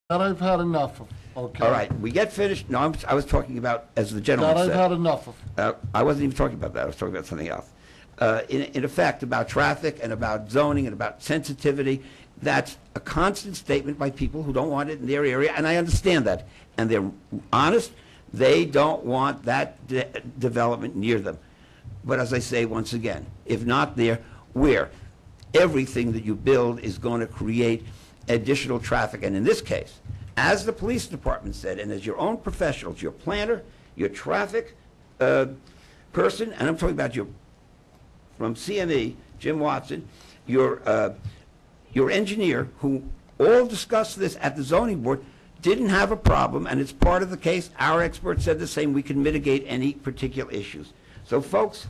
That I've had enough of, okay? All right, we get finished. No, I was talking about, as the gentleman That said. I've had enough of. I wasn't even talking about that. I was talking about something else. In effect, about traffic and about zoning and about sensitivity, that's a constant statement by people who don't want it in their area, and I understand that. And they're honest. They don't want that development near them. But as I say once again, if not there, where? Everything that you build is going to create additional traffic. And in this case, as the police department said, and as your own professionals, your planner, your traffic person, and I'm talking about your, from CME, Jim Watson, your engineer, who all discussed this at the zoning board, didn't have a problem, and it's part of the case. Our experts said the same. We can mitigate any particular issues. So, folks,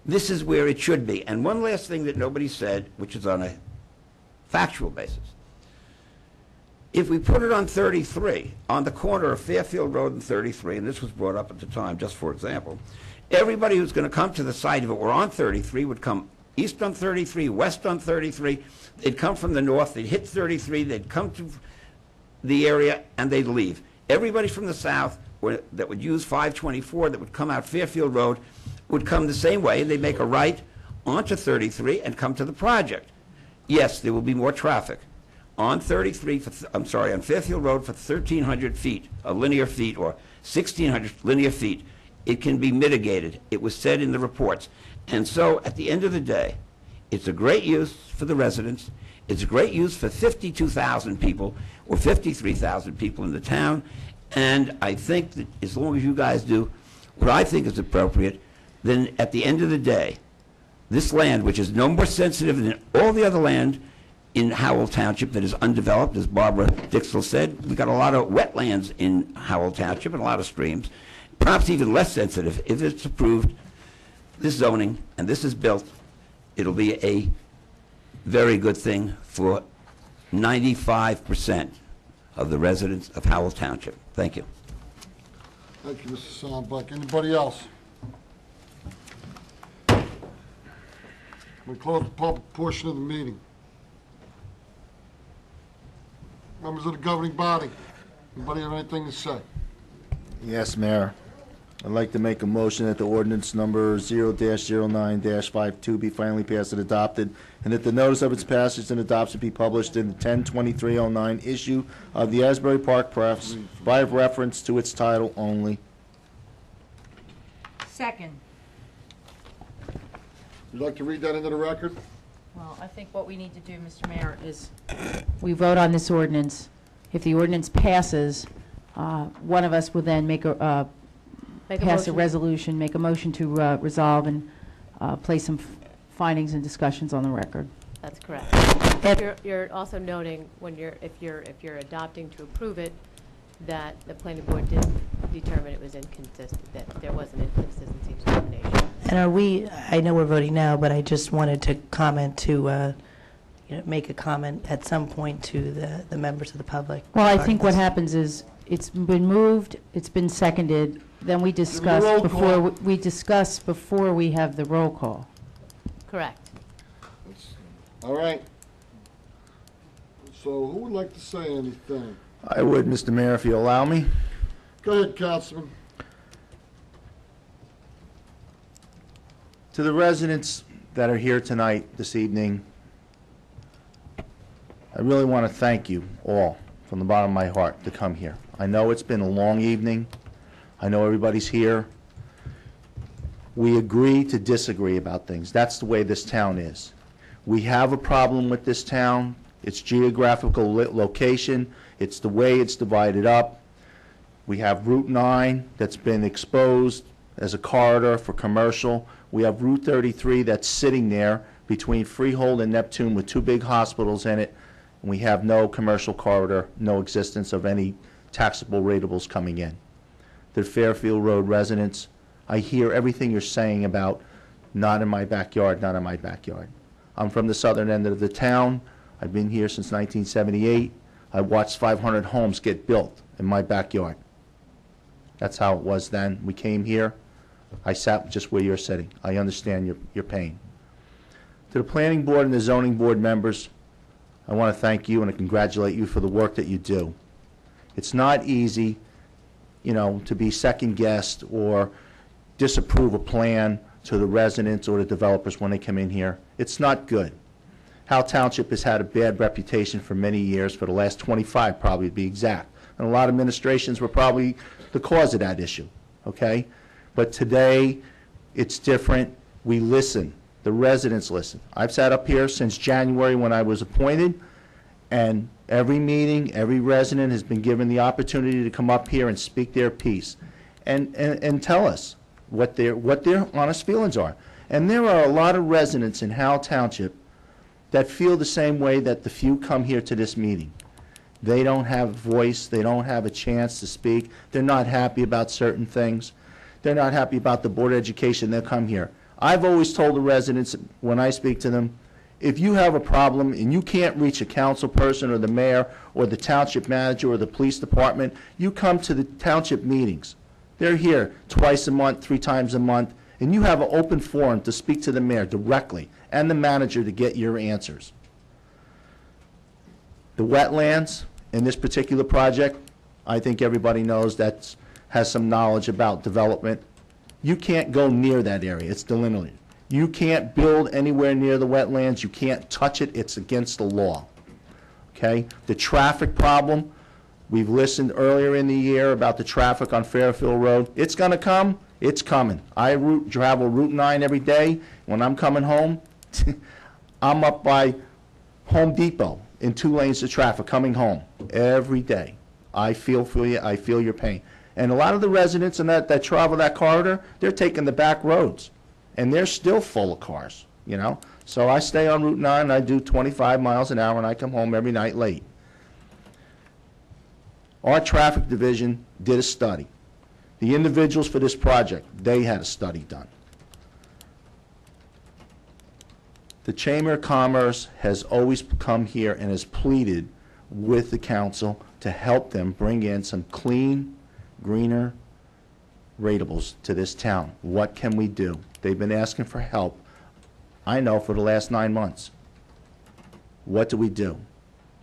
this is where it should be. And one last thing that nobody said, which is on a factual basis. If we put it on 33, on the corner of Fairfield Road and 33, and this was brought up at the time, just for example, everybody who's going to come to the site, if it were on 33, would come east on 33, west on 33. They'd come from the north, they'd hit 33, they'd come to the area, and they'd leave. Everybody from the south that would use 524, that would come out Fairfield Road, would come the same way, and they'd make a right onto 33 and come to the project. Yes, there will be more traffic on 33, on Fairfield Road for 1,300 feet, linear feet, or 1,600 linear feet. It can be mitigated. It was said in the reports. And so, at the end of the day, it's a great use for the residents. It's a great use for 52,000 people, or 53,000 people in the town. And I think that as long as you guys do what I think is appropriate, then at the end of the day, this land, which is no more sensitive than all the other land in Howell Township that is undeveloped, as Barbara Dixell said, we got a lot of wetlands in Howell Township and a lot of streams, perhaps even less sensitive. If it's approved, this zoning, and this is built, it'll be a very good thing for 95% of the residents of Howell Township. Thank you. Thank you, Mr. Sonbuck. Anybody else? We close the public portion of the meeting. Members of the governing body, anybody have anything to say? Yes, Mayor. I'd like to make a motion that the ordinance number 0-09-52 be finally passed and adopted, and that the notice of its passage and adoption be published in the 10/2309 issue of the Asbury Park Press by reference to its title only. Second. Would you like to read that into the record? Well, I think what we need to do, Mr. Mayor, is we vote on this ordinance. If the ordinance passes, one of us will then pass a resolution, make a motion to resolve and place some findings and discussions on the record. That's correct. You're also noting when if you're adopting to approve it, that the planning board did determine it was inconsistent, that there was an inconsistency determination. And I know we're voting now, but I just wanted to comment to, make a comment at some point to the members of the public. Well, I think what happens is it's been moved, it's been seconded, then we discuss before we have the roll call. Correct. All right. So who would like to say anything? I would, Mr. Mayor, if you allow me. Go ahead, Councilman. To the residents that are here tonight, this evening, I really want to thank you all from the bottom of my heart to come here. I know it's been a long evening. I know everybody's here. We agree to disagree about things. That's the way this town is. We have a problem with this town. Its geographical location. It's the way it's divided up. We have Route 9 that's been exposed as a corridor for commercial. We have Route 33 that's sitting there between Freehold and Neptune with two big hospitals in it. And we have no commercial corridor, no existence of any taxable ratables coming in. The Fairfield Road residents, I hear everything you're saying about not in my backyard, not in my backyard. I'm from the southern end of the town. I've been here since 1978. I watched 500 homes get built in my backyard. That's how it was then. We came here. I sat just where you're sitting. I understand your pain. To the planning board and the zoning board members, I want to thank you and congratulate you for the work that you do. It's not easy, you know, to be second-guessed or disapprove a plan to the residents or the developers when they come in here. It's not good. Howell Township has had a bad reputation for many years, for the last 25 probably to be exact. And a lot of administrations were probably the cause of that issue, okay? But today, it's different. We listen. The residents listen. I've sat up here since January when I was appointed, and every meeting, every resident has been given the opportunity to come up here and speak their piece and tell us what their honest feelings are. And there are a lot of residents in Howell Township that feel the same way that the few come here to this meeting. They don't have a voice, they don't have a chance to speak, they're not happy about certain things, they're not happy about the Board of Education, they'll come here. I've always told the residents when I speak to them, if you have a problem and you can't reach a council person or the mayor or the township manager or the police department, you come to the township meetings. They're here twice a month, 3 times a month, and you have an open forum to speak to the mayor directly and the manager to get your answers. The wetlands in this particular project, I think everybody knows that has some knowledge about development. You can't go near that area. It's delineated. You can't build anywhere near the wetlands. You can't touch it. It's against the law. Okay? The traffic problem, we've listened earlier in the year about the traffic on Fairfield Road. It's going to come. It's coming. I travel Route 9 every day. When I'm coming home, I'm up by Home Depot in 2 lanes of traffic coming home every day. I feel for you. I feel your pain. And a lot of the residents in that travel that corridor, they're taking the back roads, and they're still full of cars, you know. So I stay on Route 9, and I do 25 miles an hour, and I come home every night late. Our traffic division did a study. The individuals for this project, they had a study done. The Chamber of Commerce has always come here and has pleaded with the council to help them bring in some clean, greener ratables to this town. What can we do? They've been asking for help, I know, for the last 9 months. What do?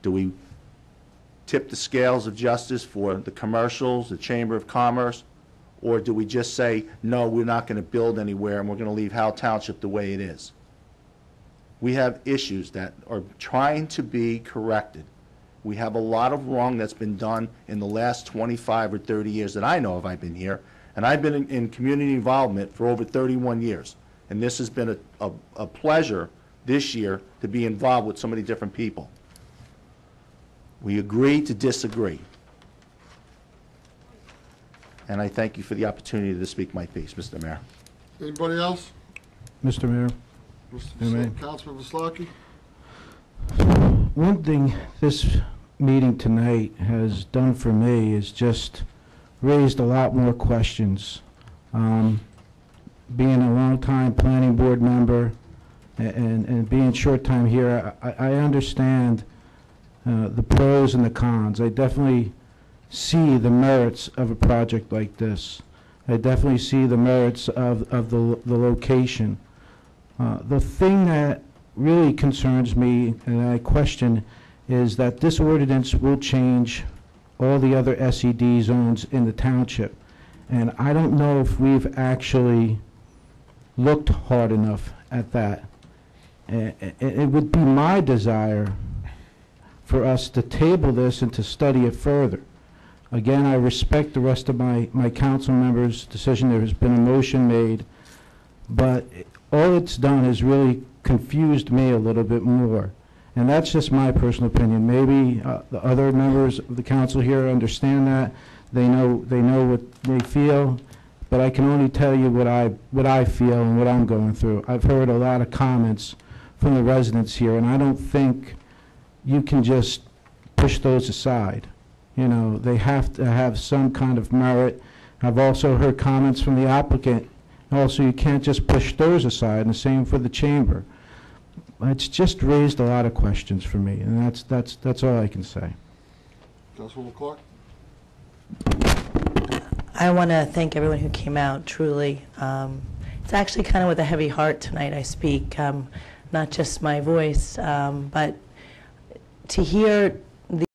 Do we tip the scales of justice for the commercials, the Chamber of Commerce, or do we just say, no, we're not going to build anywhere and we're going to leave Howell Township the way it is? We have issues that are trying to be corrected. We have a lot of wrong that's been done in the last 25 or 30 years that I know of. I've been here, and I've been in community involvement for over 31 years. And this has been a pleasure this year to be involved with so many different people. We agree to disagree. And I thank you for the opportunity to speak my piece, Mr. Mayor. Anybody else? Mr. Mayor, Amen. Councilman Vislaki? One thing this meeting tonight has done for me is just raised a lot more questions. Being a long-time planning board member and being short time here, I understand the pros and the cons. I definitely see the merits of a project like this. I definitely see the merits of the location. The thing that really concerns me and I question is that this ordinance will change all the other SED zones in the township. And I don't know if we've actually looked hard enough at that. It would be my desire for us to table this and to study it further. Again, I respect the rest of my council members' decision. There has been a motion made, but all it's done is really confused me a little bit more. And that's just my personal opinion. Maybe the other members of the council here understand that. They know what they feel, but I can only tell you what I feel and what I'm going through. I've heard a lot of comments from the residents here, and I don't think you can just push those aside. You know, they have to have some kind of merit. I've also heard comments from the applicant. Also, you can't just push those aside, and the same for the chamber. It's just raised a lot of questions for me, and that's all I can say. Councilwoman Clark? I want to thank everyone who came out, truly. It's actually kind of with a heavy heart tonight I speak, not just my voice, but to hear